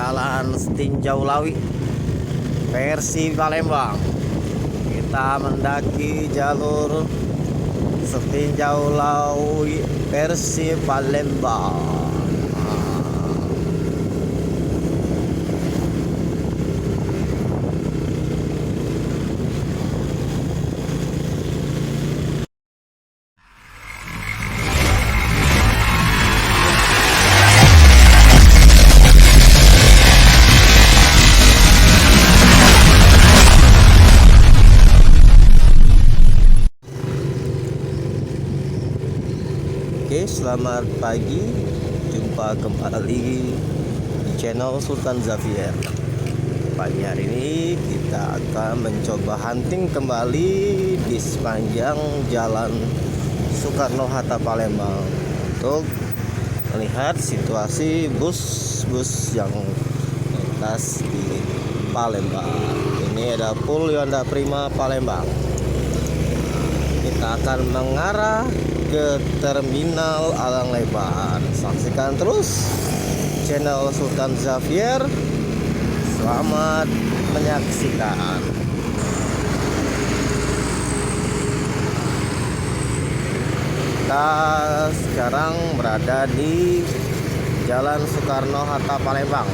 Jalan Setinjau Lawi versi Palembang. Kita mendaki jalur Setinjau Lawi versi Palembang. Oke, selamat pagi. Jumpa kembali di channel Sultan Xavier. Pagi hari ini kita akan mencoba hunting kembali di sepanjang jalan Soekarno-Hatta Palembang untuk melihat situasi bus-bus yang melintas di Palembang. Ini ada Pul Yonda Prima Palembang. Kita akan mengarah ke Terminal Alang Lebar. Saksikan terus channel Sultan Xavier. Selamat menyaksikan. Kita sekarang berada di Jalan Soekarno-Hatta Palembang.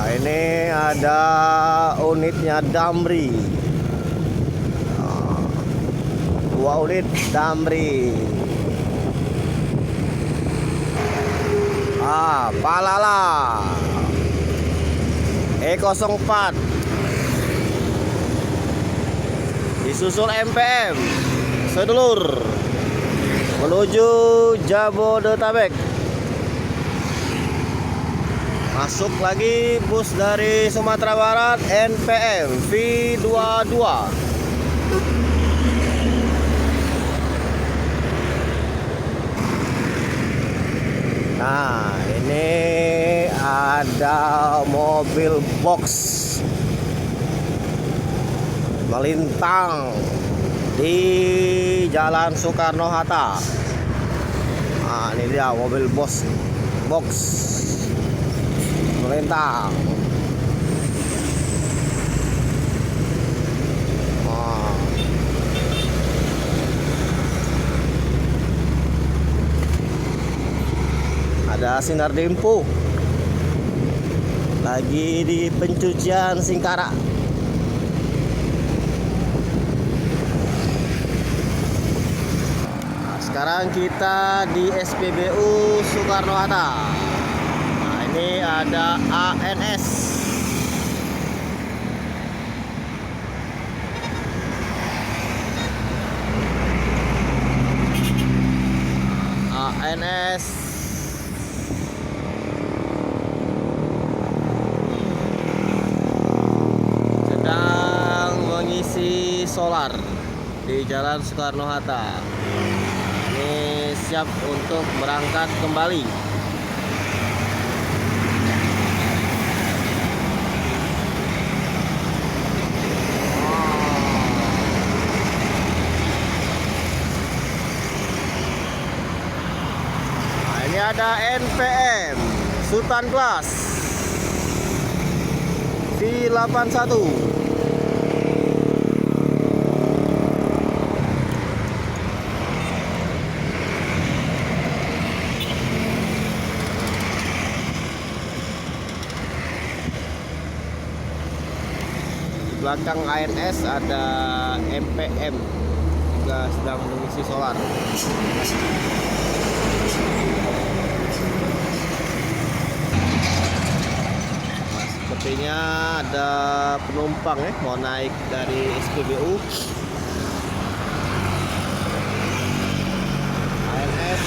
Ini ada unitnya Damri, 2 unit Damri. Palala E04 disusul MPM sedulur menuju Jabodetabek. Masuk lagi bus dari Sumatera Barat NPM V22. Nah, ini ada mobil box melintang di Jalan Soekarno-Hatta. Nah, ini dia mobil box melintang. Ada Sinar Dempo lagi di pencucian Singkara. Sekarang kita di SPBU Soekarno-Hatta. Nah, ini ada ANS. ANS sedang mengisi solar di Jalan Soekarno-Hatta. Ini siap untuk berangkat kembali. Nah, ini ada NPM Sultan Class V81. Belakang ANS ada MPM juga sedang mengisi solar. Nah, sepertinya ada penumpang mau naik dari SPBU. ANS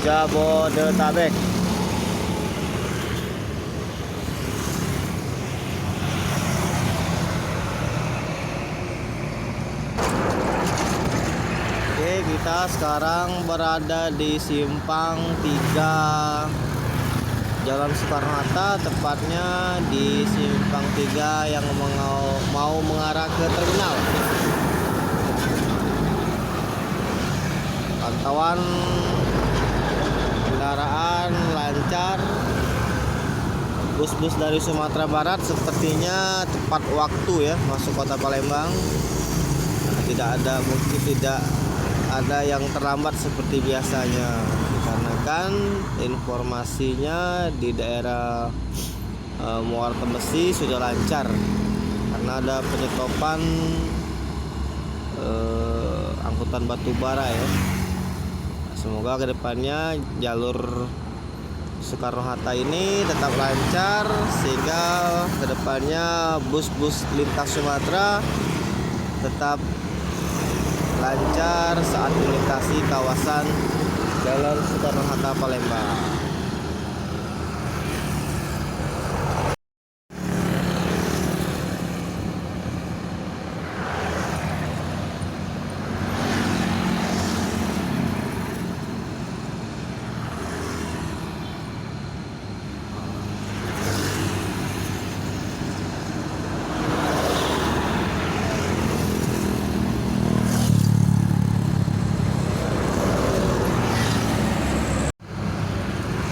Jabodetabek. Kita sekarang berada di Simpang 3 Jalan Soekarno-Hatta, tepatnya di Simpang 3 yang mau mengarah ke terminal. Pantauan kendaraan lancar. Bus-bus dari Sumatera Barat sepertinya tepat waktu ya masuk kota Palembang. Tidak ada yang terlambat seperti biasanya, dikarenakan informasinya di daerah Muara Tembesi sudah lancar karena ada penyetopan angkutan batu bara ya. Semoga kedepannya jalur Soekarno-Hatta ini tetap lancar sehingga kedepannya bus-bus lintas Sumatera tetap lancar saat melintasi kawasan Jalan Soekarno-Hatta Palembang.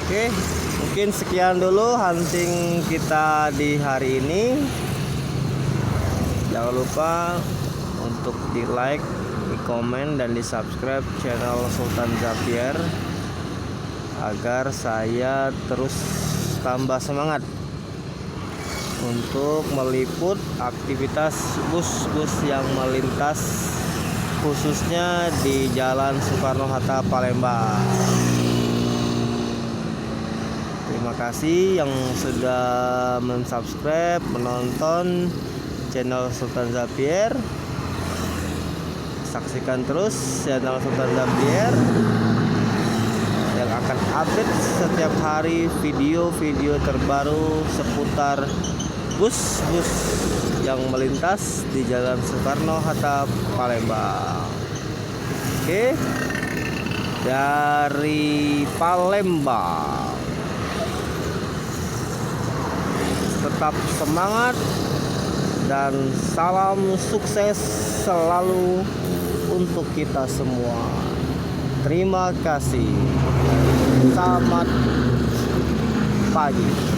Oke, mungkin sekian dulu hunting kita di hari ini. Jangan lupa untuk di like, di komen, dan di subscribe channel Sultan Zapier agar saya terus tambah semangat untuk meliput aktivitas bus-bus yang melintas khususnya di Jalan Soekarno-Hatta Palembang. Terima kasih yang sudah mensubscribe, menonton channel Sultan Zapier. Saksikan terus channel Sultan Zapier yang akan update setiap hari video-video terbaru seputar bus-bus yang melintas di Jalan Soekarno-Hatta Palembang. Oke, dari Palembang. Tetap semangat dan salam sukses selalu untuk kita semua. Terima kasih. Selamat pagi.